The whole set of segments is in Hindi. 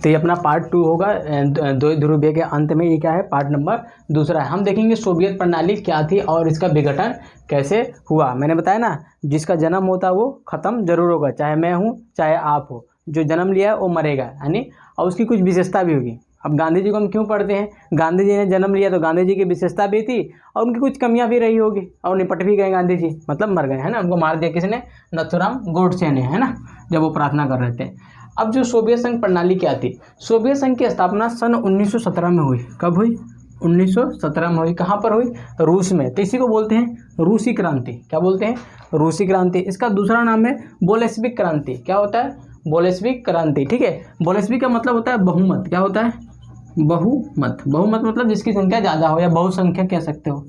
तो ये अपना पार्ट 2 होगा। दो ध्रुवीय के अंत में ये क्या है, पार्ट नंबर 2 है। हम देखेंगे सोवियत प्रणाली क्या थी और इसका विघटन कैसे हुआ। मैंने बताया ना, जिसका जन्म होता है वो ख़त्म जरूर होगा, चाहे मैं हूँ चाहे आप हो। जो जन्म लिया है वो मरेगा, यानी और उसकी कुछ विशेषता भी होगी। अब गांधी जी को हम क्यों पढ़ते हैं, गांधी जी ने जन्म लिया तो गांधी जी की विशेषता भी थी और उनकी कुछ कमियां भी रही होगी और निपट भी गए गांधी जी, मतलब मर गए, है ना। उनको मार दिया किसने, नथुराम गोडसे ने, है ना, जब वो प्रार्थना कर रहे थे। अब जो सोवियत संघ प्रणाली क्या थी, सोवियत संघ की स्थापना सन 1917 में हुई। कब हुई, 1917 में हुई। कहाँ पर हुई, रूस में। तो इसी को बोलते हैं रूसी क्रांति। क्या बोलते हैं, रूसी क्रांति। इसका दूसरा नाम है बोल्शेविक क्रांति। क्या होता है, बोल्शेविक क्रांति, ठीक है। बोल्शेविक का मतलब होता है बहुमत। क्या होता है, बहुमत। बहुमत मतलब जिसकी संख्या ज़्यादा हो, या बहुसंख्यक कह सकते हो,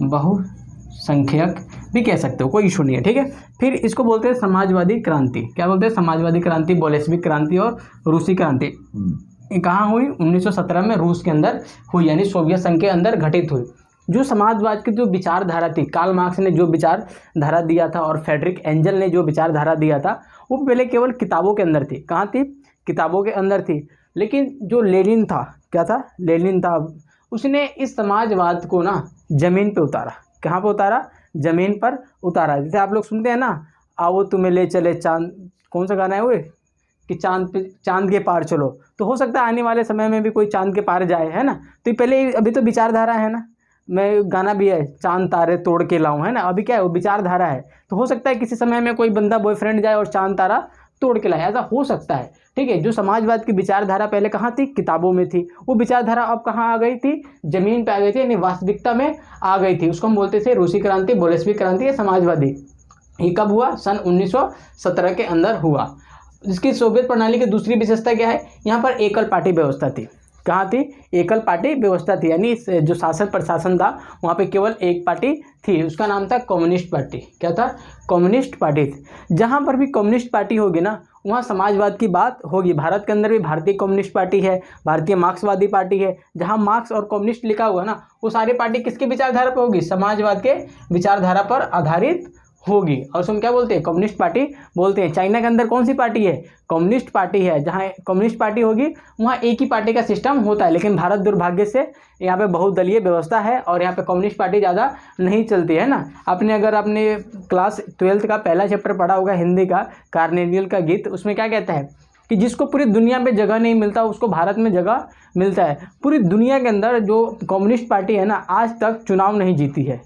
बहुसंख्यक भी कह सकते हो, कोई इशू नहीं है, ठीक है। फिर इसको बोलते हैं समाजवादी क्रांति। क्या बोलते हैं, समाजवादी क्रांति, बोल्शेविक क्रांति और रूसी क्रांति। कहाँ हुई, 1917 में रूस के अंदर हुई, यानी सोवियत संघ के अंदर घटित हुई। जो समाजवाद की जो विचारधारा थी, कार्ल मार्क्स ने जो विचारधारा दिया था और फ्रेडरिक एंजल ने जो विचारधारा दिया था, वो पहले केवल किताबों के अंदर थी। कहाँ थी, किताबों के अंदर थी। लेकिन जो लेनिन था, क्या था, लेनिन था, उसने इस समाजवाद को ना जमीन पे उतारा। कहाँ पे उतारा, जमीन पर उतारा। जैसे आप लोग सुनते हैं ना, आओ तुम्हें ले चले चांद, कौन सा गाना है वो, कि चांद के पार चलो। तो हो सकता है आने वाले समय में भी कोई चांद के पार जाए, है ना। तो पहले अभी तो विचारधारा है ना, मैं गाना भी है, चांद तारे तोड़ के लाऊं, है ना। अभी क्या है, वो विचारधारा है। तो हो सकता है किसी समय में कोई बंदा बॉयफ्रेंड जाए और चांद तारा तोड़ के लाए, ऐसा हो सकता है, ठीक है। जो समाजवाद की विचारधारा पहले कहाँ थी, किताबों में थी, वो विचारधारा अब कहाँ आ गई थी, जमीन पे आ गई थी, यानी वास्तविकता में आ गई थी। उसको हम बोलते थे रूसी क्रांति, बोल्शेविक क्रांति या समाजवादी। ये कब हुआ, सन 1917 के अंदर हुआ। इसकी सोवियत प्रणाली की दूसरी विशेषता क्या है, यहाँ पर एकल पार्टी व्यवस्था थी। कहाँ थी, एकल पार्टी व्यवस्था थी, यानी जो शासन प्रशासन था वहाँ पे केवल एक पार्टी थी, उसका नाम था कम्युनिस्ट पार्टी। क्या था, कम्युनिस्ट पार्टी थी। जहाँ पर भी कम्युनिस्ट पार्टी होगी ना, वहाँ समाजवाद की बात होगी। भारत के अंदर भी भारतीय कम्युनिस्ट पार्टी है, भारतीय मार्क्सवादी पार्टी है। जहाँ मार्क्स और कम्युनिस्ट लिखा हुआ ना, वो सारी पार्टी किसकी विचारधारा पर होगी, समाजवाद के विचारधारा पर आधारित होगी। और उसको हम क्या बोलते हैं, कम्युनिस्ट पार्टी बोलते हैं। चाइना के अंदर कौन सी पार्टी है, कम्युनिस्ट पार्टी है। जहाँ कम्युनिस्ट पार्टी होगी वहाँ एक ही पार्टी का सिस्टम होता है। लेकिन भारत दुर्भाग्य से यहाँ पे बहुदलीय व्यवस्था है और यहाँ पे कम्युनिस्ट पार्टी ज़्यादा नहीं चलती है ना। अगर आपने क्लास 12th का पहला चैप्टर पढ़ा होगा हिंदी का, कार्नेगियल का गीत, उसमें क्या कहता है कि जिसको पूरी दुनिया में जगह नहीं मिलता उसको भारत में जगह मिलता है। पूरी दुनिया के अंदर जो कम्युनिस्ट पार्टी है ना, आज तक चुनाव नहीं जीती है,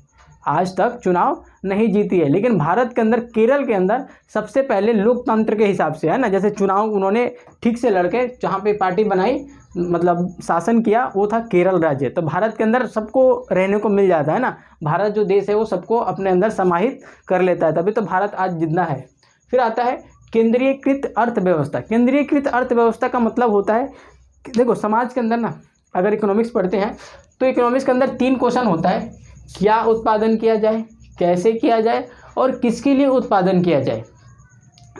आज तक चुनाव नहीं जीती है। लेकिन भारत के अंदर, केरल के अंदर सबसे पहले लोकतंत्र के हिसाब से, है ना, जैसे चुनाव उन्होंने ठीक से लड़के जहाँ पे पार्टी बनाई, मतलब शासन किया, वो था केरल राज्य। तो भारत के अंदर सबको रहने को मिल जाता है ना, भारत जो देश है वो सबको अपने अंदर समाहित कर लेता है, तभी तो भारत आज जिंदा है। फिर आता है केंद्रीयकृत अर्थव्यवस्था। केंद्रीयकृत अर्थव्यवस्था का मतलब होता है, देखो समाज के अंदर ना, अगर इकोनॉमिक्स पढ़ते हैं तो इकोनॉमिक्स के अंदर 3 क्वेश्चन होता है, क्या उत्पादन किया जाए, कैसे किया जाए और किसके लिए उत्पादन किया जाए।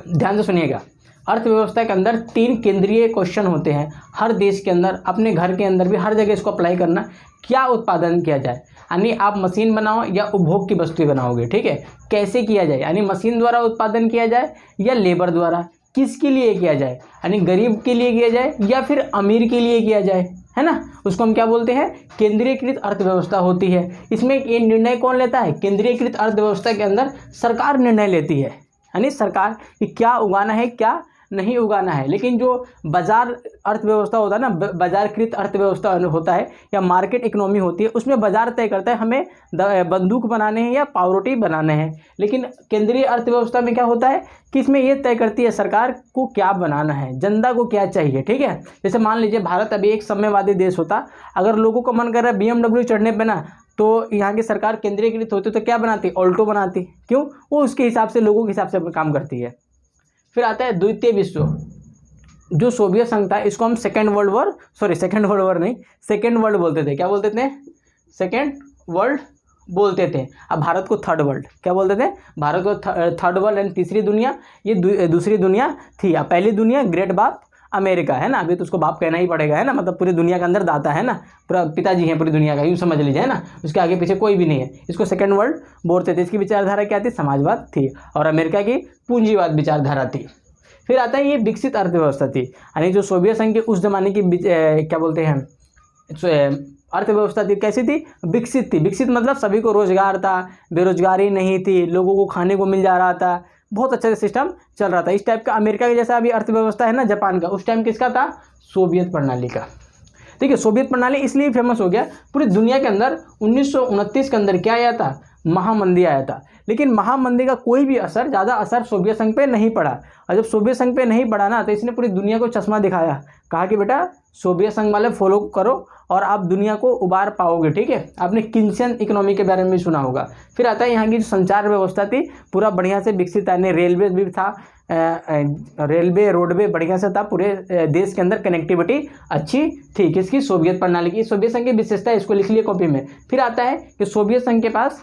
ध्यान से सुनिएगा, अर्थव्यवस्था के अंदर 3 केंद्रीय क्वेश्चन होते हैं हर देश के अंदर, अपने घर के अंदर भी हर जगह इसको अप्लाई करना। क्या उत्पादन किया जाए, यानी आप मशीन बनाओ या उपभोग की वस्तुएं बनाओगे, ठीक है। कैसे किया जाए, यानी मशीन द्वारा उत्पादन किया जाए या लेबर द्वारा, किसके लिए किया जाए, यानी गरीब के लिए किया जाए या फिर अमीर के लिए किया जाए, है ना। उसको हम क्या बोलते हैं, केंद्रीयकृत अर्थव्यवस्था होती है। इसमें ये निर्णय कौन लेता है, केंद्रीयकृत अर्थव्यवस्था के अंदर सरकार निर्णय लेती है, यानी सरकार कि क्या उगाना है क्या नहीं उगाना है। लेकिन जो बाजार अर्थव्यवस्था होता है ना, बाजारकृत अर्थव्यवस्था होता है या मार्केट इकोनॉमी होती है, उसमें बाजार तय करता है हमें बंदूक बनाने हैं या पावरोटी बनाने हैं। लेकिन केंद्रीय अर्थव्यवस्था में क्या होता है कि इसमें ये तय करती है सरकार को क्या बनाना है, जनता को क्या चाहिए, ठीक है। जैसे मान लीजिए भारत अभी एक साम्यवादी देश होता, अगर लोगों को मन कर रहा है BMW चढ़ने पर ना, तो यहाँ की सरकार केंद्रीयकृत होती तो क्या बनाती, ऑल्टो बनाती। क्यों, वो उसके हिसाब से, लोगों के हिसाब से काम करती है। फिर आता है द्वितीय विश्व, जो सोवियत संघ था, इसको हम सेकेंड वर्ल्ड बोलते थे। क्या बोलते थे, सेकेंड वर्ल्ड बोलते थे। अब भारत को थर्ड वर्ल्ड, क्या बोलते थे, भारत को थर्ड वर्ल्ड एंड तीसरी दुनिया, ये दूसरी दुनिया थी। अब पहली दुनिया ग्रेट बाप अमेरिका, है ना, अभी तो उसको बाप कहना ही पड़ेगा, है ना, मतलब पूरी दुनिया के अंदर दाता है ना, पूरा पिताजी हैं पूरी दुनिया का, यूँ समझ लीजिए, है ना, उसके आगे पीछे कोई भी नहीं है। इसको सेकंड वर्ल्ड बोलते थे। इसकी विचारधारा क्या थी, समाजवाद थी, और अमेरिका की पूंजीवाद विचारधारा थी। फिर आता है ये विकसित अर्थव्यवस्था थी, यानी जो सोवियत संघ के उस जमाने की क्या बोलते हैं अर्थव्यवस्था थी, कैसी थी? विकसित थी। विकसित मतलब सभी को रोजगार था, बेरोजगारी नहीं थी, लोगों को खाने को मिल जा रहा था, बहुत अच्छा सिस्टम चल रहा था। इस टाइप का अमेरिका के जैसा अभी अर्थव्यवस्था है ना जापान का, उस टाइम किसका था? सोवियत प्रणाली का। ठीक है, सोवियत प्रणाली इसलिए फेमस हो गया पूरी दुनिया के अंदर। 1929 के अंदर क्या आया था? महामंदी आया था। लेकिन महामंदी का कोई भी असर, ज़्यादा असर सोवियत संघ पे नहीं पड़ा। और जब सोवियत संघ पे नहीं पड़ा ना, तो इसने पूरी दुनिया को चश्मा दिखाया, कहा कि बेटा सोवियत संघ वाले फॉलो करो और आप दुनिया को उबार पाओगे। ठीक है, आपने किन्सियन इकोनॉमी के बारे में भी सुना होगा। फिर आता है यहाँ की जो संचार व्यवस्था थी, पूरा बढ़िया से विकसित, यानी रेलवे भी था, रेलवे रोडवे बढ़िया से था, पूरे देश के अंदर कनेक्टिविटी अच्छी थी। किसकी? सोवियत प्रणाली की। सोवियत संघ की विशेषता, इसको लिख लिए कॉपी में। फिर आता है कि सोवियत संघ के पास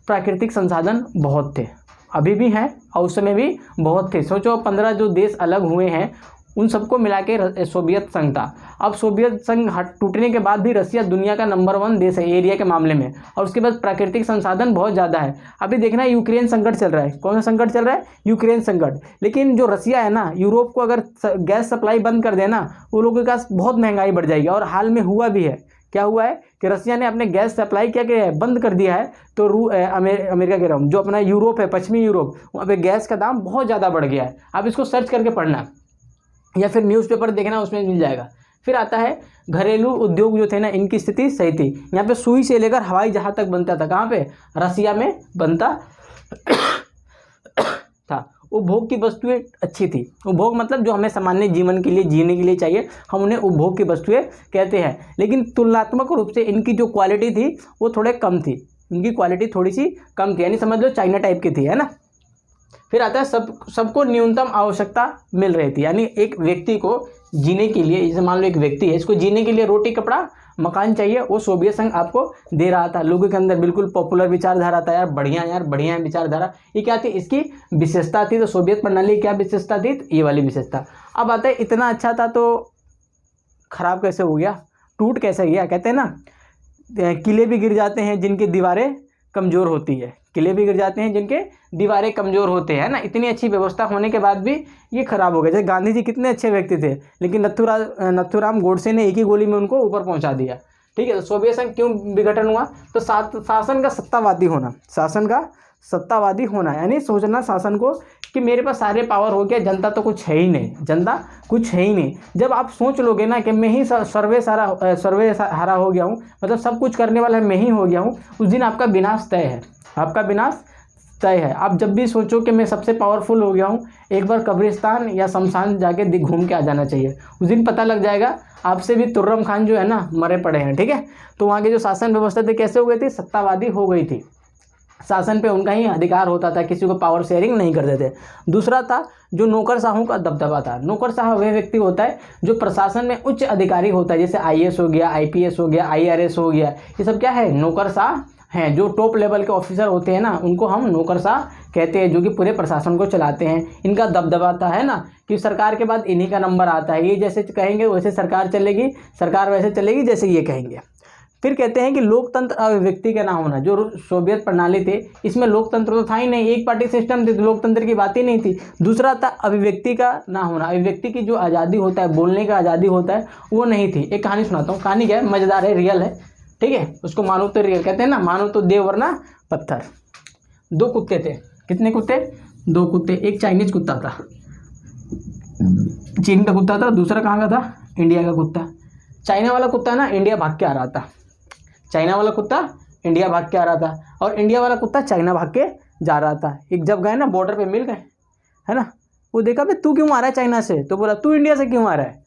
प्राकृतिक संसाधन बहुत थे, अभी भी हैं और उस समय भी बहुत थे। सोचो 15 जो देश अलग हुए हैं उन सबको मिला के सोवियत संघ था। अब सोवियत संघ टूटने के बाद भी रसिया दुनिया का नंबर 1 देश है एरिया के मामले में, और उसके बाद प्राकृतिक संसाधन बहुत ज़्यादा है। अभी देखना यूक्रेन संकट चल रहा है। कौन सा संकट चल रहा है? यूक्रेन संकट। लेकिन जो रसिया है ना, यूरोप को अगर गैस सप्लाई बंद कर देना, वो लोगों के पास बहुत महंगाई बढ़ जाएगी। और हाल में हुआ भी है। क्या हुआ है कि रसिया ने अपने गैस सप्लाई क्या बंद कर दिया है, तो अमेरिका कह रहा हूँ, जो अपना यूरोप है, पश्चिमी यूरोप, वहाँ पे गैस का दाम बहुत ज़्यादा बढ़ गया है। आप इसको सर्च करके पढ़ना या फिर न्यूज़पेपर देखना, उसमें मिल जाएगा। फिर आता है घरेलू उद्योग जो थे ना, इनकी स्थिति सही थी। यहाँ पे सुई से लेकर हवाई जहाज तक बनता था। कहाँ पे? रसिया में बनता था। उपभोग की वस्तुएं अच्छी थी। उपभोग मतलब जो हमें सामान्य जीवन के लिए, जीने के लिए चाहिए, हम उन्हें उपभोग की वस्तुएं कहते हैं। लेकिन तुलनात्मक रूप से इनकी जो क्वालिटी थी वो थोड़े कम थी। इनकी क्वालिटी थोड़ी सी कम थी, यानी समझ लो चाइना टाइप की थी, है ना। फिर आता है सबको न्यूनतम आवश्यकता मिल रही थी, यानी एक व्यक्ति को जीने के लिए, जैसे मान लो एक व्यक्ति है, इसको जीने के लिए रोटी, कपड़ा, मकान चाहिए, वो सोवियत संघ आपको दे रहा था। लोगों के अंदर बिल्कुल पॉपुलर विचारधारा था, यार बढ़िया है विचारधारा। ये क्या थी? इसकी विशेषता थी। तो सोवियत प्रणाली क्या विशेषता थी? ये वाली विशेषता। अब आता है इतना अच्छा था तो खराब कैसे हो गया, टूट कैसे गया? कहते हैं ना, किले भी गिर जाते हैं जिनकी दीवारें कमज़ोर होती है। किले भी गिर जाते हैं जिनके दीवारें कमज़ोर होते हैं, ना। इतनी अच्छी व्यवस्था होने के बाद भी ये खराब हो गया। जैसे गांधी जी कितने अच्छे व्यक्ति थे, लेकिन नथुराम गोडसे ने एक ही गोली में उनको ऊपर पहुंचा दिया। ठीक है, तो सोवियत संघ क्यों विघटन हुआ? तो शासन का सत्तावादी होना, शासन का सत्तावादी होना, यानी सोचना शासन को कि मेरे पास सारे पावर हो गया, जनता तो कुछ है ही नहीं, जनता कुछ है ही नहीं। जब आप सोच लोगे ना कि मैं ही सर्वे हारा हो गया हूँ, मतलब सब कुछ करने वाला मैं ही हो गया हूँ, उस दिन आपका विनाश तय है। आपका विनाश तय है। आप जब भी सोचो कि मैं सबसे पावरफुल हो गया हूँ, एक बार कब्रिस्तान या शमशान जाके घूम के आ जाना चाहिए। उस दिन पता लग जाएगा आपसे भी तुर्रम खान जो है ना मरे पड़े हैं। ठीक है, तो वहाँ की जो शासन व्यवस्था थी कैसे हो गई थी? सत्तावादी हो गई थी। शासन पे उनका ही अधिकार होता था, किसी को पावर शेयरिंग नहीं करते थे। दूसरा था जो नौकरशाहों का दबदबा था। नौकरशाह वह व्यक्ति होता है जो प्रशासन में उच्च अधिकारी होता है, जैसे IAS हो गया, IPS हो गया, IRS हो गया, ये सब क्या है? नौकरशाह हैं। जो टॉप लेवल के ऑफिसर होते हैं ना, उनको हम नौकरशाह कहते हैं, जो कि पूरे प्रशासन को चलाते हैं। इनका दबदबा था, है ना, कि सरकार के बाद इन्हीं का नंबर आता है। ये जैसे कहेंगे वैसे सरकार चलेगी, सरकार वैसे चलेगी जैसे ये कहेंगे। फिर कहते हैं कि लोकतंत्र अभिव्यक्ति का ना होना। जो सोवियत प्रणाली थी इसमें लोकतंत्र तो था ही नहीं, एक पार्टी सिस्टम थी, तो लोकतंत्र की बात ही नहीं थी। दूसरा था अभिव्यक्ति का ना होना। अभिव्यक्ति की जो आज़ादी होता है, बोलने का आज़ादी होता है, वो नहीं थी। एक कहानी सुनाता हूँ। कहानी क्या है? मज़ेदार है, रियल है। ठीक है, उसको मानो तो रियल कहते हैं ना, मानो तो देव वरना पत्थर। 2 कुत्ते थे। कितने कुत्ते? 2 कुत्ते। एक चाइनीज कुत्ता था, चीन का कुत्ता था। दूसरा कहाँ का था? इंडिया का कुत्ता। चाइना वाला कुत्ता ना इंडिया भाग के आ रहा था। चाइना वाला कुत्ता इंडिया भाग के आ रहा था, और इंडिया वाला कुत्ता चाइना भाग के जा रहा था। एक जब गए ना, बॉर्डर पे मिल गए, है ना, वो देखा भाई तू क्यों आ रहा है चाइना से? तो बोला तू इंडिया से क्यों आ रहा है?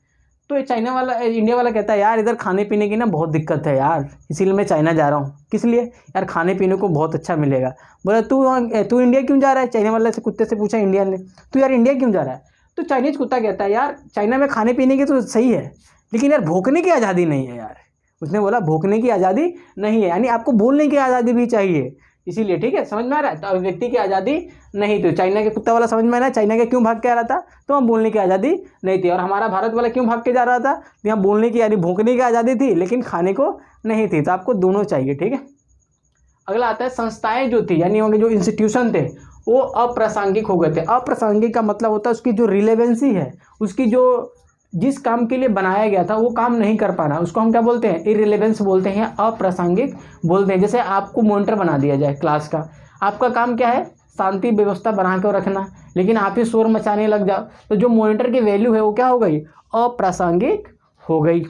तो ये इंडिया वाला कहता है यार इधर खाने पीने की ना बहुत दिक्कत है यार, इसीलिए मैं चाइना जा रहा हूँ। किस लिए? यार खाने पीने को बहुत अच्छा मिलेगा। बोला तू इंडिया क्यों जा रहा है? चाइना वाले से कुत्ते से पूछा इंडियन ने, तू यार इंडिया क्यों जा रहा है? तो चाइनीज कुत्ता कहता है यार चाइना में खाने पीने की तो सही है, लेकिन यार भोंकने की आज़ादी नहीं है यार। उसने बोला भोंकने की आज़ादी नहीं है, यानी आपको बोलने की आज़ादी भी चाहिए, इसीलिए। ठीक है, समझ में आ रहा है? तो अभिव्यक्ति की आज़ादी नहीं थी। चाइना के कुत्ता वाला समझ में आ रहा है? चाइना के क्यों भाग के आ रहा था? तो वहाँ बोलने की आज़ादी नहीं थी। और हमारा भारत वाला क्यों भाग के जा रहा था? तो यहाँ बोलने की यानी भोंकने की आज़ादी थी, लेकिन खाने को नहीं थी। तो आपको दोनों चाहिए। ठीक है, अगला आता है संस्थाएं जो थी, यानी वहाँ के जो इंस्टीट्यूशन थे वो अप्रासंगिक हो गए थे। अप्रासंगिक का मतलब होता है उसकी जो रिलेवेंसी है, उसकी जो जिस काम के लिए बनाया गया था वो काम नहीं कर पाना, उसको हम क्या बोलते हैं, इररिलेवेंस बोलते हैं, अप्रासंगिक बोलते हैं। जैसे आपको मॉनिटर बना दिया जाए क्लास का, आपका काम क्या है, शांति व्यवस्था बना कर रखना, लेकिन आप ही शोर मचाने लग जाओ तो जो मॉनिटर की वैल्यू है वो क्या हो गई, अप्रासंगिक हो गई।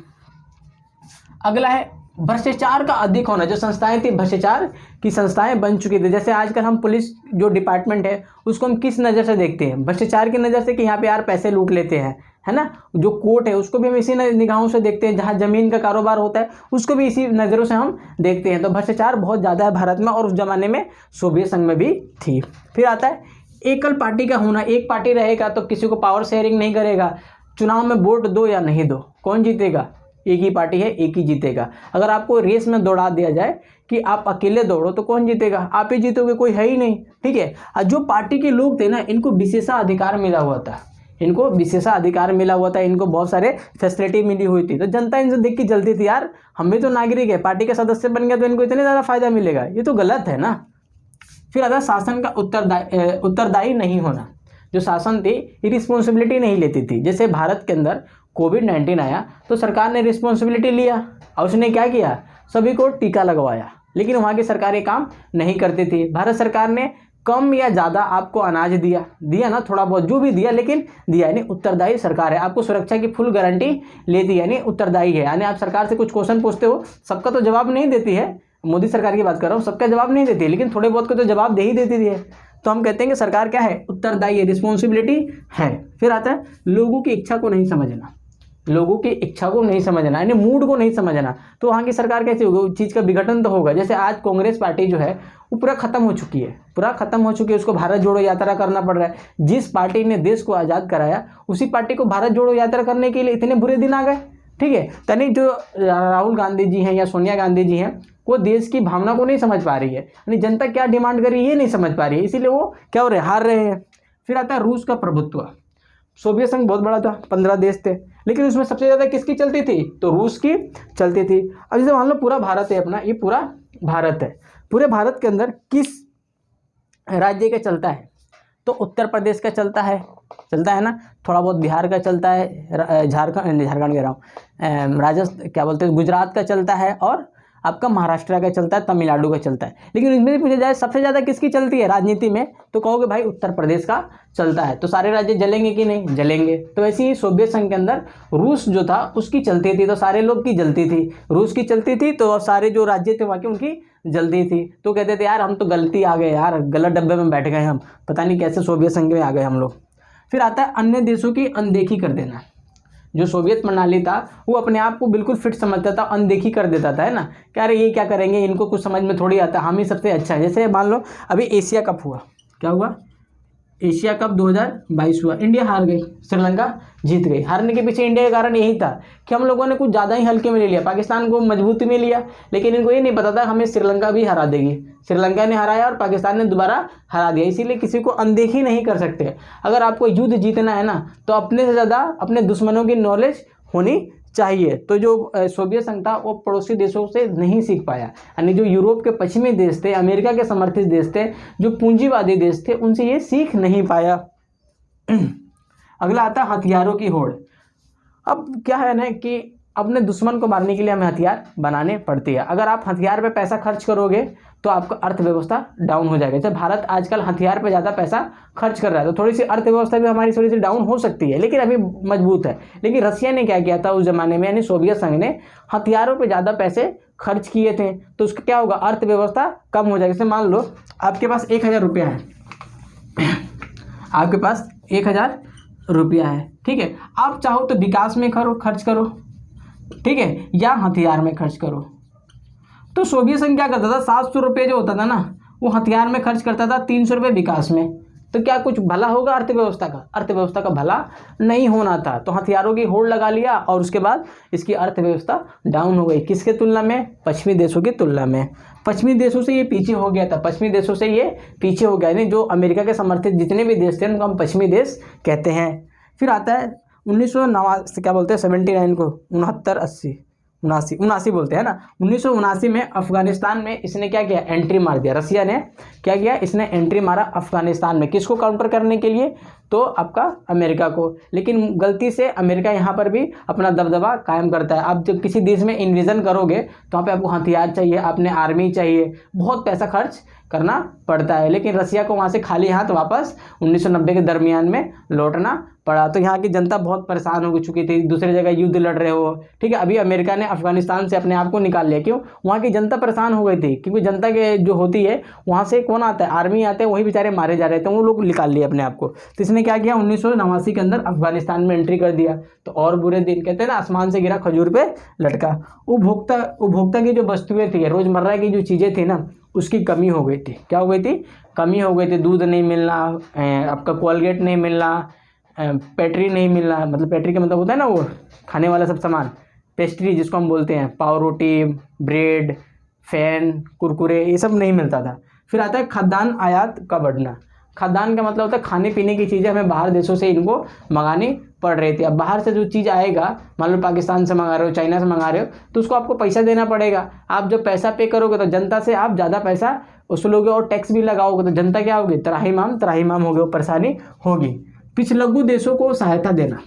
अगला है भ्रष्टाचार का अधिक होना। जो संस्थाएं थी भ्रष्टाचार की संस्थाएं बन चुकी थी। जैसे आजकल हम पुलिस जो डिपार्टमेंट है उसको हम किस नज़र से देखते हैं, भ्रष्टाचार की नज़र से कि यहाँ पे यार पैसे लूट लेते हैं, है ना। जो कोर्ट है उसको भी हम इसी निगाहों से देखते हैं, जहाँ ज़मीन का कारोबार होता है उसको भी इसी नज़रों से हम देखते हैं। तो भ्रष्टाचार बहुत ज़्यादा है भारत में, और उस ज़माने में सोवियत संघ में भी थी। फिर आता है एकल पार्टी का होना। एक पार्टी रहेगा तो किसी को पावर शेयरिंग नहीं करेगा, चुनाव में वोट दो या नहीं दो, कौन जीतेगा, एक ही पार्टी है, एक ही जीतेगा। अगर आपको रेस में दौड़ा दिया जाए कि आप अकेले दौड़ो तो कौन जीतेगा, आप ही जीतोगे, कोई है ही नहीं, ठीक है। और जो पार्टी के लोग थे ना, इनको विशेषाधिकार मिला हुआ था, इनको विशेषाधिकार मिला हुआ था, इनको बहुत सारे फैसिलिटी मिली हुई थी। तो जनता इनसे देख के जलती थी, यार हम भी तो नागरिक है, पार्टी के सदस्य बन गया तो इनको इतने ज़्यादा फायदा मिलेगा, ये तो गलत है ना। फिर आता शासन का उत्तरदायी नहीं होना। जो शासन थी रिस्पॉन्सिबिलिटी नहीं लेती थी। जैसे भारत के अंदर कोविड-19 आया तो सरकार ने रिस्पॉन्सिबिलिटी लिया और उसने क्या किया, सभी को टीका लगवाया, लेकिन वहाँ की सरकार ये काम नहीं करती थी। भारत सरकार ने कम या ज़्यादा आपको अनाज दिया ना, थोड़ा बहुत जो भी दिया, लेकिन दिया, यानी उत्तरदायी सरकार है। आपको सुरक्षा की फुल गारंटी लेती है, यानी उत्तरदायी है। यानी आप सरकार से कुछ क्वेश्चन पूछते हो, सबका तो जवाब नहीं देती है, मोदी सरकार की बात कर रहा हूँ, सबका जवाब नहीं देती है, लेकिन थोड़े बहुत को तो जवाब दे ही देती है। तो हम कहते हैं कि सरकार क्या है, उत्तरदायी है, रिस्पॉन्सिबिलिटी है। फिर आता है लोगों की इच्छा को नहीं समझना। लोगों की इच्छा को नहीं समझना, यानी मूड को नहीं समझना। तो वहाँ की सरकार कैसी होगी, उस चीज़ का विघटन तो होगा। जैसे आज कांग्रेस पार्टी जो है वो पूरा खत्म हो चुकी है, पूरा खत्म हो चुकी है, उसको भारत जोड़ो यात्रा करना पड़ रहा है। जिस पार्टी ने देश को आज़ाद कराया उसी पार्टी को भारत जोड़ो यात्रा करने के लिए इतने बुरे दिन आ गए, ठीक है। यानी जो राहुल गांधी जी हैं या सोनिया गांधी जी हैं, वो देश की भावना को नहीं समझ पा रही है, यानी जनता क्या डिमांड कर रही है ये नहीं समझ पा रही है, इसीलिए वो क्या हो रहे, हार रहे हैं। फिर आता है रूस का प्रभुत्व। सोवियत संघ बहुत बड़ा था, 15 देश थे, लेकिन उसमें सबसे ज़्यादा किसकी चलती थी, तो रूस की चलती थी। अब जैसे मान लो पूरा भारत है अपना, ये पूरा भारत है, पूरे भारत के अंदर किस राज्य का चलता है, तो उत्तर प्रदेश का चलता है ना, थोड़ा बहुत बिहार का चलता है, झारखंड कह रहा हूँ, राजस्थान क्या बोलते हैं, गुजरात का चलता है, और आपका महाराष्ट्र का चलता है, तमिलनाडु का चलता है। लेकिन इसमें भी पूछा जाए सबसे ज़्यादा किसकी चलती है राजनीति में, तो कहोगे भाई उत्तर प्रदेश का चलता है। तो सारे राज्य जलेंगे कि नहीं, जलेंगे। तो ऐसे ही सोवियत संघ के अंदर रूस जो था उसकी चलती थी, तो सारे लोग की जलती थी, रूस की चलती थी, तो सारे जो राज्य थे वहाँ के उनकी जल्दी थी। तो कहते थे यार हम तो गलती आ गए यार, गलत डब्बे में बैठ गए हम, पता नहीं कैसे सोवियत संघ में आ गए हम लोग। फिर आता है अन्य देशों की अनदेखी कर देना। जो सोवियत प्रणाली था वो अपने आप को बिल्कुल फिट समझता था, अनदेखी कर देता था, है ना, क्या अरे ये क्या करेंगे, इनको कुछ समझ में थोड़ी आता, हम ही सबसे अच्छा है। जैसे मान लो अभी एशिया कप हुआ, क्या हुआ, एशिया कप 2022 हुआ, इंडिया हार गई, श्रीलंका जीत गई। हारने के पीछे इंडिया का कारण यही था कि हम लोगों ने कुछ ज़्यादा ही हल्के में ले लिया, पाकिस्तान को मजबूती में लिया, लेकिन इनको ये नहीं पता था हमें श्रीलंका भी हरा देगी। श्रीलंका ने हराया और पाकिस्तान ने दोबारा हरा दिया। इसीलिए किसी को अनदेखी नहीं कर सकते। अगर आपको युद्ध जीतना है ना, तो अपने से ज़्यादा अपने दुश्मनों की नॉलेज होनी चाहिए। तो जो सोवियत संघ था वो पड़ोसी देशों से नहीं सीख पाया, यानी जो यूरोप के पश्चिमी देश थे, अमेरिका के समर्थित देश थे, जो पूंजीवादी देश थे, उनसे ये सीख नहीं पाया। अगला आता है हथियारों की होड़। अब क्या है ना कि अपने दुश्मन को मारने के लिए हमें हथियार बनाने पड़ते हैं। अगर आप हथियार पे पैसा खर्च करोगे तो आपका अर्थव्यवस्था डाउन हो जाएगा। जब भारत आजकल हथियार पे ज़्यादा पैसा खर्च कर रहा है तो थोड़ी सी अर्थव्यवस्था भी हमारी थोड़ी सी डाउन हो सकती है, लेकिन अभी मजबूत है। लेकिन रसिया ने क्या किया था उस ज़माने में, यानी सोवियत संघ ने हथियारों पे ज़्यादा पैसे खर्च किए थे, तो उसका क्या होगा, अर्थव्यवस्था कम हो जाएगी। जैसे मान लो आपके पास 1000 रुपया है, आपके पास 1000 रुपया है, ठीक है, आप चाहो तो विकास में खर्च करो, ठीक है, या हथियार में खर्च करो। तो सोवियत संघ क्या करता था, 700 रुपये जो होता था ना वो हथियार में खर्च करता था, 300 रुपये विकास में। तो क्या कुछ भला होगा अर्थव्यवस्था का, अर्थव्यवस्था का भला नहीं होना था। तो हथियारों की होड़ लगा लिया और उसके बाद इसकी अर्थव्यवस्था डाउन हो गई। किसके तुलना में, पश्चिमी देशों की तुलना में। पश्चिमी देशों से ये पीछे हो गया था, पश्चिमी देशों से ये पीछे हो गया, यानी जो अमेरिका के समर्थित जितने भी देश थे उनको हम पश्चिमी देश कहते हैं। फिर आता है 1989 क्या बोलते हैं 79 को, 69-80 उनासी उनासी बोलते हैं ना, 1979 में अफगानिस्तान में इसने क्या किया, एंट्री मार दिया। रसिया ने क्या किया, इसने एंट्री मारा अफगानिस्तान में, किसको काउंटर करने के लिए, तो आपका अमेरिका को। लेकिन गलती से अमेरिका यहाँ पर भी अपना दबदबा कायम करता है। आप जब किसी देश में इन्वेजन करोगे तो वहाँ पे आपको हथियार चाहिए, आपने आर्मी चाहिए, बहुत पैसा खर्च करना पड़ता है। लेकिन रसिया को वहाँ से खाली हाथ वापस 1990 के दरमियान में लौटना पड़ा। तो यहाँ की जनता बहुत परेशान हो चुकी थी, दूसरी जगह युद्ध लड़ रहे हो, ठीक है। अभी अमेरिका ने अफगानिस्तान से अपने आप को निकाल लिया, क्यों, वहाँ की जनता परेशान हो गई थी, क्योंकि जनता के जो होती है वहाँ से कौन आता है, आर्मी आते हैं, वही बेचारे मारे जा रहे थे, वो लोग निकाल लिए अपने आप को। तो इसने क्या किया, 1989 के अंदर अफगानिस्तान में एंट्री कर दिया। तो और बुरे दिन, कहते हैं ना आसमान से गिरा खजूर पे लटका। उपभोक्ता की जो वस्तुएं थी, रोजमर्रा की जो चीज़ें थी ना, उसकी कमी हो गई थी। क्या हो गई थी, कमी हो गई थी। दूध नहीं मिलना, आपका कोलगेट नहीं मिलना, पेट्री नहीं मिलना, मतलब पेट्री का मतलब होता है ना वो खाने वाला सब सामान, पेस्ट्री जिसको हम बोलते हैं, पाव रोटी, ब्रेड, फैन, कुरकुरे, ये सब नहीं मिलता था। फिर आता है खाद्यान्न आयात का बढ़ना। खाद्यान्न का मतलब होता है खाने पीने की चीज़ें हमें बाहर देशों से इनको मंगानी पड़ रही थी। अब बाहर से जो चीज़ आएगा, मान लो पाकिस्तान से मंगा रहे हो, चाइना से मंगा रहे हो, तो उसको आपको पैसा देना पड़ेगा। आप जब पैसा पे करोगे तो जनता से आप ज़्यादा पैसा वसूलोगे और टैक्स भी लगाओगे, तो जनता क्या होगी, त्राहिमाम होगी, वो परेशानी होगी। पिछलग्गू देशों को सहायता देना,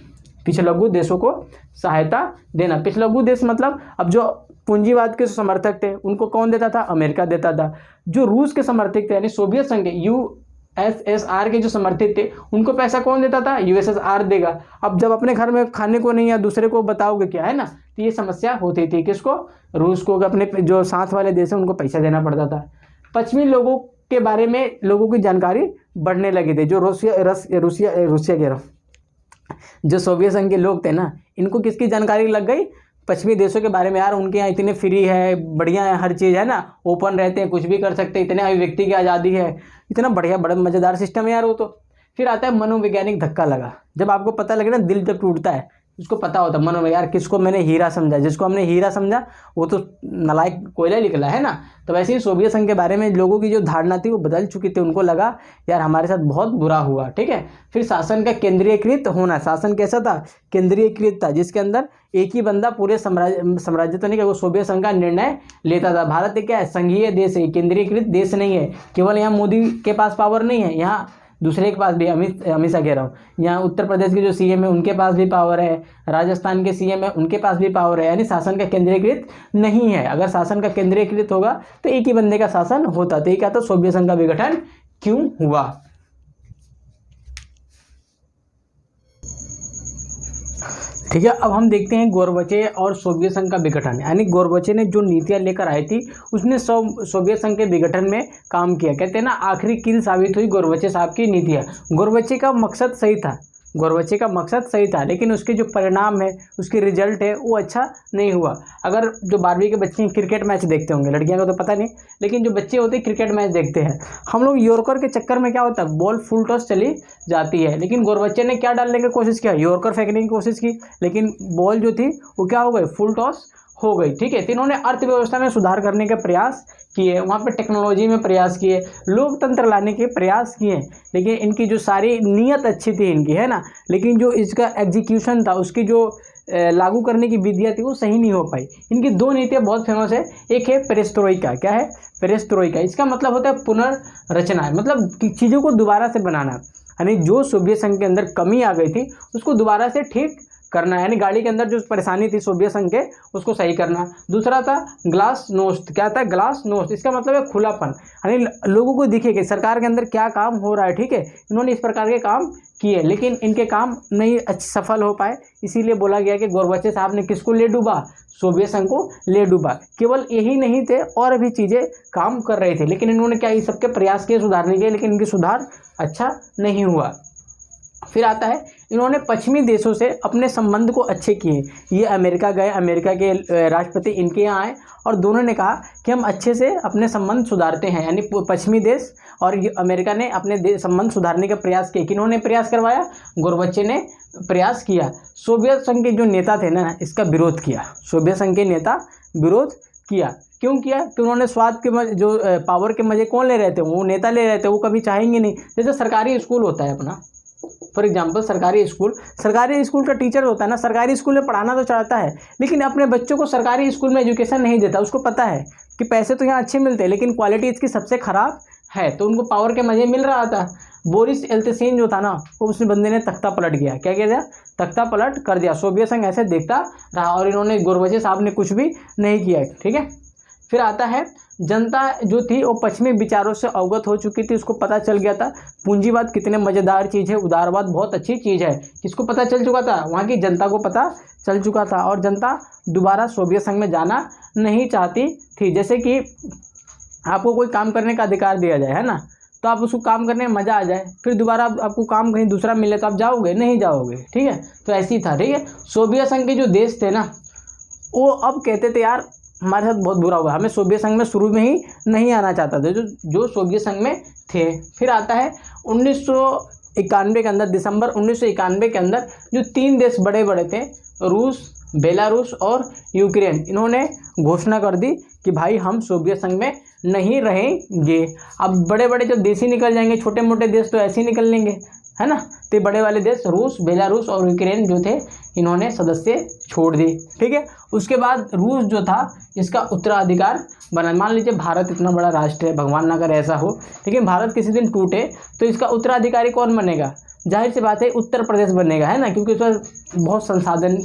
पिछलग्गू देशों को सहायता देना। पिछलग्गू देश मतलब अब जो पूंजीवाद के समर्थक थे उनको कौन देता था, अमेरिका देता था। जो रूस के समर्थक थे यानी सोवियत संघ, यूएसएसआर के जो समर्थित थे, उनको पैसा कौन देता था, यूएसएसआर देगा। अब जब अपने घर में खाने को नहीं या दूसरे को बताओगे क्या, है ना, तो ये समस्या होती थी। किसको, रूस को, अपने जो साथ वाले देश हैं उनको पैसा देना पड़ता था। पश्चिमी लोगों के बारे में लोगों की जानकारी बढ़ने लगी थी। जो रूसिया कह रहा हूँ, जो सोवियत संघ के लोग थे ना, इनको किसकी जानकारी लग गई, पश्चिमी देशों के बारे में। यार उनके यहाँ इतने फ्री है, बढ़िया है, हर चीज़ है ना, ओपन रहते हैं, कुछ भी कर सकते हैं, इतने अभिव्यक्ति की आज़ादी है, इतना बढ़िया बड़ा मज़ेदार सिस्टम है यार वो तो। फिर आता है मनोवैज्ञानिक धक्का लगा। जब आपको पता लगे ना, दिल जब टूटता है, उसको पता होता है मनो, यार किसको मैंने हीरा समझा, जिसको हमने हीरा समझा वो तो नालायक कोयला निकला, है ना। तो वैसे ही सोवियत संघ के बारे में लोगों की जो धारणा थी वो बदल चुकी थी। उनको लगा यार हमारे साथ बहुत बुरा हुआ, ठीक है। फिर शासन का केंद्रीयकृत होना। शासन कैसा था, केंद्रीयकृत था, जिसके अंदर एक ही बंदा पूरे साम्राज्य तो नहीं, वो सोवियत संघ का निर्णय लेता था। भारत क्या है, संघीय देश है, केंद्रीयकृत देश नहीं है। केवल यहाँ मोदी के पास पावर नहीं है, यहाँ दूसरे के पास भी, अमित शाह कह रहा हूँ, यहाँ उत्तर प्रदेश के जो सीएम है उनके पास भी पावर है, राजस्थान के सीएम है उनके पास भी पावर है। यानी शासन का केंद्रीकृत नहीं है। अगर शासन का केंद्रीकृत होगा तो एक ही बंदे का शासन होता। तो ये क्या था, सोवियत संघ का विघटन क्यों हुआ। ठीक है, अब हम देखते हैं गोरबचे और सोवियत संघ का विघटन। यानी गोरबचे ने जो नीतियां लेकर आई थी उसने सोवियत संघ के विघटन में काम किया। कहते हैं ना आखिरी कील साबित हुई गोरबचे साहब की नीतियां। गोरबचे का मकसद सही था, गोरबचे का मकसद सही था, लेकिन उसके जो परिणाम है, उसकी रिजल्ट है, वो अच्छा नहीं हुआ। अगर जो 12वीं के बच्चे क्रिकेट मैच देखते होंगे, लड़कियों को तो पता नहीं, लेकिन जो बच्चे होते हैं क्रिकेट मैच देखते हैं, हम लोग यॉर्कर के चक्कर में क्या होता है, बॉल फुल टॉस चली जाती है। लेकिन गोरबचे ने क्या डालने की कोशिश किया, यॉर्कर फेंकने की कोशिश की, लेकिन बॉल जो थी वो क्या हो गई, फुल टॉस हो गई, ठीक है। तो इन्होंने अर्थव्यवस्था में सुधार करने के प्रयास किए, वहाँ पे टेक्नोलॉजी में प्रयास किए, लोकतंत्र लाने के प्रयास किए, लेकिन इनकी जो सारी नीयत अच्छी थी इनकी, है ना, लेकिन जो इसका एग्जीक्यूशन था, उसकी जो लागू करने की विधियाँ थी वो सही नहीं हो पाई। इनकी दो नीतियाँ बहुत फेमस है। एक है पेरेस्ट्रोइका। क्या है, पेरेस्ट्रोइका। इसका मतलब होता है पुनर्रचना, मतलब चीज़ों को दोबारा से बनाना। यानी जो सोवियत संघ के अंदर कमी आ गई थी उसको दोबारा से ठीक करना, यानी गाड़ी के अंदर जो परेशानी थी सोवियत संघ के उसको सही करना। दूसरा था ग्लासनोस्ट। क्या था, ग्लासनोस्ट। इसका मतलब है खुलापन, यानी लोगों को दिखे कि सरकार के अंदर क्या काम हो रहा है, ठीक है। इन्होंने इस प्रकार के काम किए, लेकिन इनके काम नहीं सफल हो पाए। इसीलिए बोला गया कि गोरबचे साहब ने किसको ले डूबा, सोवियत संघ को ले डूबा। केवल यही नहीं थे, और भी चीज़ें काम कर रहे थे, लेकिन इन्होंने क्या, ये सबके प्रयास किए सुधारने के, लेकिन इनकी सुधार अच्छा नहीं हुआ। फिर आता है इन्होंने पश्चिमी देशों से अपने संबंध को अच्छे किए। ये अमेरिका गए, अमेरिका के राष्ट्रपति इनके यहाँ आए और दोनों ने कहा कि हम अच्छे से अपने संबंध सुधारते हैं। यानी पश्चिमी देश और अमेरिका ने अपने संबंध सुधारने का प्रयास किया। किन्होंने प्रयास करवाया, गोरबचे ने प्रयास किया। सोवियत संघ के जो नेता थे ना, इसका विरोध किया। सोवियत संघ के नेता विरोध किया। क्यों किया, तो उन्होंने स्वाद के जो पावर के मजे कौन ले रहे थे, वो नेता ले रहे थे, वो कभी चाहेंगे नहीं। जैसे सरकारी स्कूल होता है अपना, फॉर एग्जांपल सरकारी स्कूल का टीचर होता है ना, सरकारी स्कूल में पढ़ाना तो चाहता है लेकिन अपने बच्चों को सरकारी स्कूल में एजुकेशन नहीं देता। उसको पता है कि पैसे तो यहाँ अच्छे मिलते हैं लेकिन क्वालिटी इसकी सबसे ख़राब है, तो उनको पावर के मज़े मिल रहा था। बोरिस एल्त्सिन जो था ना, वो उस बंदे ने तख्ता पलट गया। क्या किया? तख्ता पलट कर दिया। सोवियत संघ ऐसे देखता रहा और इन्होंने गोरबचे साहब ने कुछ भी नहीं किया। ठीक है, फिर आता है जनता जो थी वो पश्चिमी विचारों से अवगत हो चुकी थी, उसको पता चल गया था पूंजीवाद कितने मज़ेदार चीज़ है, उदारवाद बहुत अच्छी चीज़ है। किसको पता चल चुका था? वहाँ की जनता को पता चल चुका था और जनता दोबारा सोवियत संघ में जाना नहीं चाहती थी। जैसे कि आपको कोई काम करने का अधिकार दिया जाए, है ना, तो आप उसको काम करने में मज़ा आ जाए, फिर दोबारा आपको काम कहीं दूसरा मिले तो आप जाओगे? नहीं जाओगे। ठीक है, तो ऐसी था। ठीक है, सोवियत संघ के जो देश थे ना, वो अब कहते थे यार हमारे साथ बहुत बुरा हुआ, हमें सोवियत संघ में शुरू में ही नहीं आना चाहता था जो सोवियत संघ में थे। फिर आता है 1991 के अंदर, दिसंबर 1991 के अंदर जो 3 देश बड़े बड़े थे, रूस, बेलारूस और यूक्रेन, इन्होंने घोषणा कर दी कि भाई हम सोवियत संघ में नहीं रहेंगे। अब बड़े बड़े जो देश ही निकल जाएंगे, छोटे मोटे देश तो ऐसे ही निकल लेंगे, है ना। तो बड़े वाले देश रूस, बेलारूस और यूक्रेन जो थे, इन्होंने सदस्य छोड़ दी। ठीक है, उसके बाद रूस जो था इसका उत्तराधिकार बना। मान लीजिए भारत इतना बड़ा राष्ट्र है, भगवान ना करे ऐसा हो, लेकिन भारत किसी दिन टूटे तो इसका उत्तराधिकारी कौन बनेगा? जाहिर सी बात है उत्तर प्रदेश बनेगा, है ना, क्योंकि उसका बहुत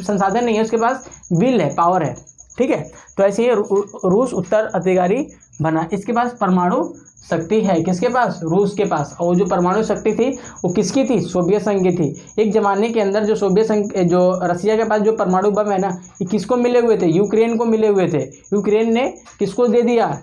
संसाधन नहीं है, उसके पास विल है, पावर है। ठीक है, तो ऐसे ही रूस उत्तराधिकारी बना। इसके पास परमाणु शक्ति है, किसके पास? रूस के पास। और जो परमाणु शक्ति थी वो किसकी थी? सोवियत संघ की थी। एक ज़माने के अंदर जो सोवियत संघ, जो रसिया के पास जो परमाणु बम है ना, ये किसको मिले हुए थे? यूक्रेन को मिले हुए थे। यूक्रेन ने किसको दे दिया?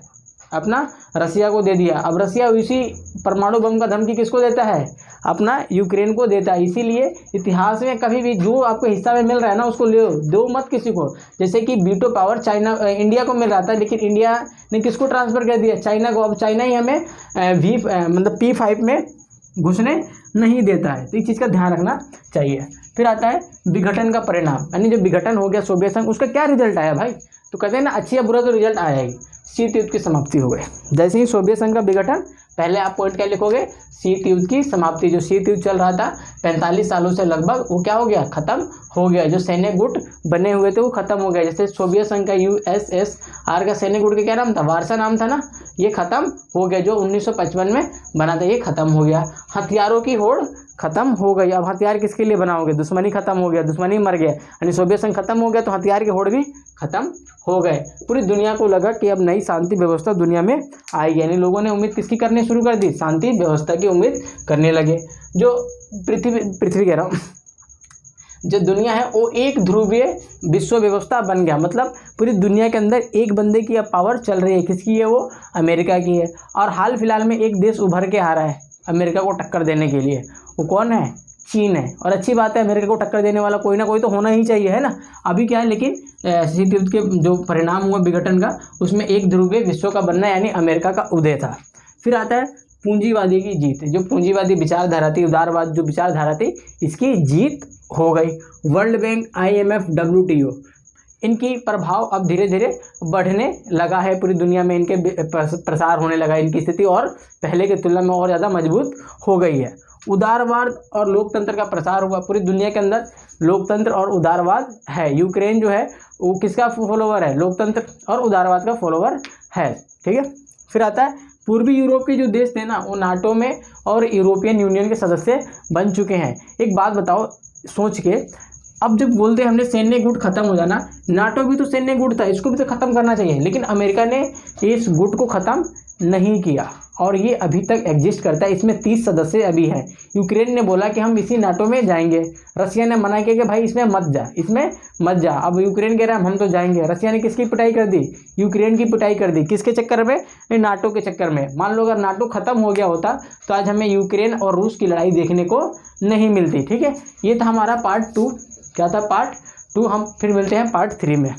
अपना रसिया को दे दिया। अब रसिया उसी परमाणु बम का धमकी किसको देता है? अपना यूक्रेन को देता है। इसीलिए इतिहास में कभी भी जो आपको हिस्सा में मिल रहा है ना, उसको ले दो मत किसी को। जैसे कि वीटो पावर इंडिया को मिल रहा था, लेकिन इंडिया ने किसको ट्रांसफ़र कर दिया? चाइना को। अब चाइना ही हमें P5 में घुसने नहीं देता है, तो इस चीज़ का ध्यान रखना चाहिए। फिर आता है विघटन का परिणाम, यानी जो विघटन हो गया सोवियत संघ, उसका क्या रिजल्ट आया भाई? तो कहते हैं ना, अच्छी या बुरा तो रिजल्ट आया ही। शीत युद्ध की समाप्ति हो गई। जैसे ही सोवियत संघ का विघटन, पहले आप पॉइंट क्या लिखोगे? शीत युद्ध की समाप्ति। जो शीत युद्ध चल रहा था 45 सालों से लगभग, वो क्या हो गया? खत्म हो गया। जो सैन्य गुट बने हुए थे वो खत्म हो गए। जैसे सोवियत संघ का USSR का सैन्य गुट का क्या नाम था? वारसा नाम था ना, ये खत्म हो गया। जो 1955 में बना था, ये खत्म हो गया। हथियारों की होड़ खत्म हो गई। अब हथियार किसके लिए बनाओगे? दुश्मनी खत्म हो गया, दुश्मनी मर गया, यानी सोवियत संघ खत्म हो गया, तो हथियार की होड़ भी खत्म हो गए। पूरी दुनिया को लगा कि अब नई शांति व्यवस्था दुनिया में आएगी, यानी लोगों ने उम्मीद किसकी करनी शुरू कर दी? शांति व्यवस्था की उम्मीद करने लगे। जो पृथ्वी कह रहा हूँ, जो दुनिया है वो एक ध्रुवीय विश्व व्यवस्था बन गया। मतलब पूरी दुनिया के अंदर एक बंदे की अब पावर चल रही है। किसकी है? वो अमेरिका की है। और हाल फिलहाल में एक देश उभर के आ रहा है अमेरिका को टक्कर देने के लिए, वो कौन है? चीन है। और अच्छी बात है, अमेरिका को टक्कर देने वाला कोई ना कोई तो होना ही चाहिए, है ना। अभी क्या है, लेकिन शीत युद्ध के जो परिणाम हुआ विघटन का, उसमें एक ध्रुवीय विश्व का बनना, यानी अमेरिका का उदय था। फिर आता है पूंजीवादी की जीत। जो पूंजीवादी विचारधारा थी, उदारवाद जो विचारधारा थी, इसकी जीत हो गई। वर्ल्ड बैंक, IMF, WTO, इनकी प्रभाव अब धीरे धीरे बढ़ने लगा है पूरी दुनिया में। इनके प्रसार होने लगा, इनकी स्थिति और पहले की तुलना में और ज़्यादा मजबूत हो गई है। उदारवाद और लोकतंत्र का प्रसार हुआ पूरी दुनिया के अंदर। लोकतंत्र और उदारवाद है। यूक्रेन जो है वो किसका फॉलोवर है? लोकतंत्र और उदारवाद का फॉलोवर है। ठीक है, फिर आता है पूर्वी यूरोप के जो देश थे ना, वो नाटो में और यूरोपियन यूनियन के सदस्य बन चुके हैं। एक बात बताओ सोच के, अब जब बोलते हैं हमने सैन्य गुट खत्म हो जाना, नाटो भी तो सैन्य गुट था, इसको भी तो खत्म करना चाहिए, लेकिन अमेरिका ने इस गुट को खत्म नहीं किया और ये अभी तक एग्जिस्ट करता है। इसमें 30 सदस्य अभी हैं। यूक्रेन ने बोला कि हम इसी नाटो में जाएंगे, रसिया ने मना किया कि भाई इसमें मत जा, इसमें मत जा। अब यूक्रेन कह रहा है हम तो जाएंगे। रसिया ने किसकी पिटाई कर दी? यूक्रेन की पिटाई कर दी। किसके चक्कर में? नाटो के चक्कर में। मान लो अगर नाटो खत्म हो गया होता तो आज हमें यूक्रेन और रूस की लड़ाई देखने को नहीं मिलती। ठीक है, ये था हमारा पार्ट 2। क्या था? पार्ट 2। हम फिर मिलते हैं पार्ट 3 में।